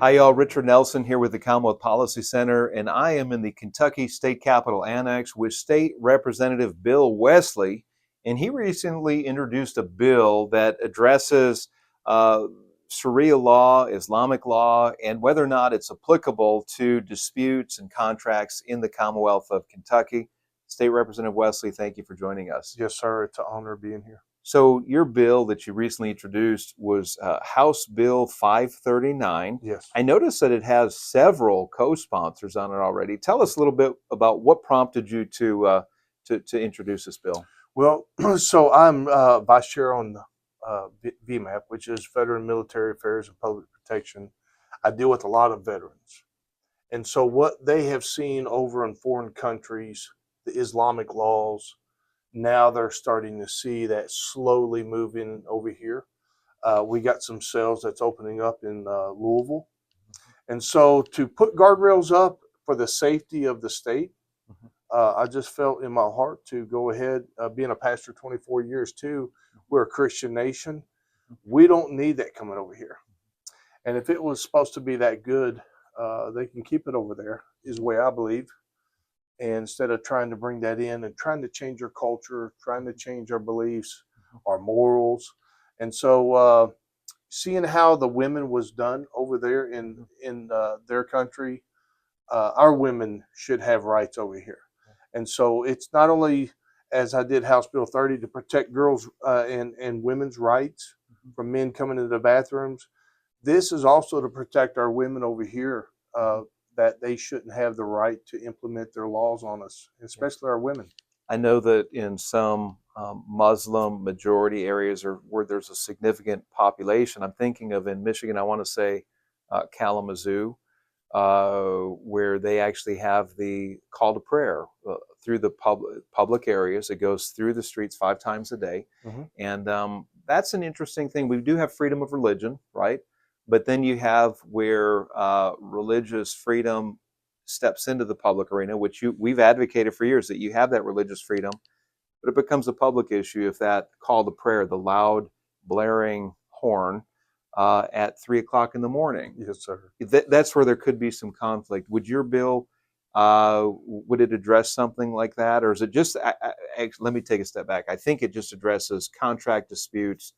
Hi, y'all. Richard Nelson here with the Commonwealth Policy Center, and I am in the Kentucky State Capitol Annex with State Representative Bill Wesley. And he recently introduced a bill that addresses Sharia law, Islamic law, and whether or not it's applicable to disputes and contracts in the Commonwealth of Kentucky. State Representative Wesley, thank you for joining us. Yes, sir. It's an honor being here. So your bill that you recently introduced was House Bill 539. Yes. I noticed that it has several co-sponsors on it already. Tell us a little bit about what prompted you to introduce this bill. Well, so I'm vice chair on VMAP, which is Veteran Military Affairs and Public Protection. I deal with a lot of veterans. And so what they have seen over in foreign countries, the Islamic laws, now they're starting to see that slowly moving over here. We got some cells that's opening up in Louisville. And so to put guardrails up for the safety of the state, I just felt in my heart to go ahead, being a pastor 24 years too, we're a Christian nation. We don't need that coming over here. And if it was supposed to be that good, they can keep it over there, is the way I believe. And instead of trying to bring that in and trying to change our culture, trying to change our beliefs, our morals. And so seeing how the women was done over there in their country, our women should have rights over here. And so it's not only, as I did House Bill 30, to protect girls and women's rights from men coming into the bathrooms. This is also to protect our women over here, that they shouldn't have the right to implement their laws on us, especially our women. I know that in some Muslim majority areas or where there's a significant population, I'm thinking of in Michigan, I want to say Kalamazoo, where they actually have the call to prayer through the public areas. It goes through the streets 5 times a day. And that's an interesting thing. We do have freedom of religion, right? But then you have where religious freedom steps into the public arena, which we've advocated for years, that you have that religious freedom, but it becomes a public issue if that call to prayer, the loud blaring horn at 3 o'clock in the morning. Yes, sir. That's where there could be some conflict. Would your bill, would it address something like that? Or is it just, let me take a step back. I think it just addresses contract disputes,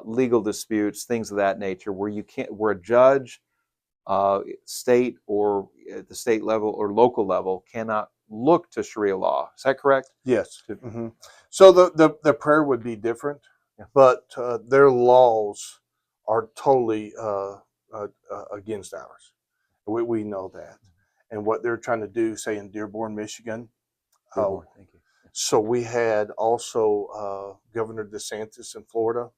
legal disputes, things of that nature, where you can't, where a judge, state or at the state level or local level cannot look to Sharia law. Is that correct? Yes. So the prayer would be different, but their laws are totally against ours. We know that. And what they're trying to do, say in Dearborn, Michigan. Thank you. So we had also Governor DeSantis in Florida,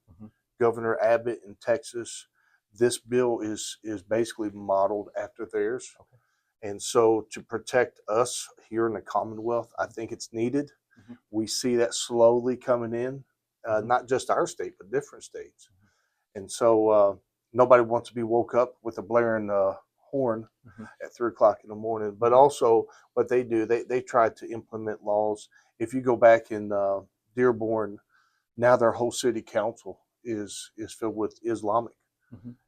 Governor Abbott in Texas. This bill is basically modeled after theirs. And so to protect us here in the Commonwealth, I think it's needed. We see that slowly coming in, not just our state, but different states. And so nobody wants to be woke up with a blaring horn at 3 o'clock in the morning. But also what they do, they try to implement laws. If you go back in Dearborn, now their whole city council is filled with Islamic.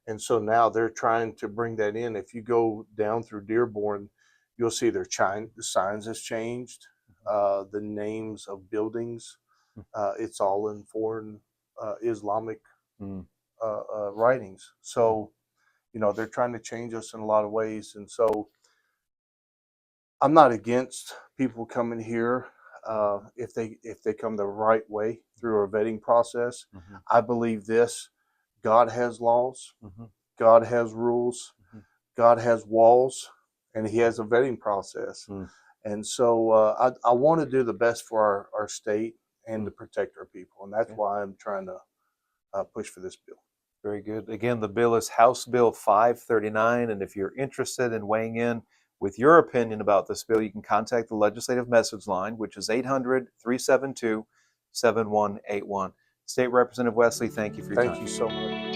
And so now they're trying to bring that in. If you go down through Dearborn, you'll see the signs has changed, the names of buildings. It's all in foreign Islamic writings. So, you know, they're trying to change us in a lot of ways. And so I'm not against people coming here if they come the right way through a vetting process. I believe this. God has laws, God has rules, God has walls, and he has a vetting process. And so I want to do the best for our state and to protect our people. And that's why I'm trying to push for this bill. Very good. Again, the bill is House Bill 539. And if you're interested in weighing in with your opinion about this bill, you can contact the legislative message line, which is 800-372-7181. State Representative Wesley, thank you for your time. Thank you so much.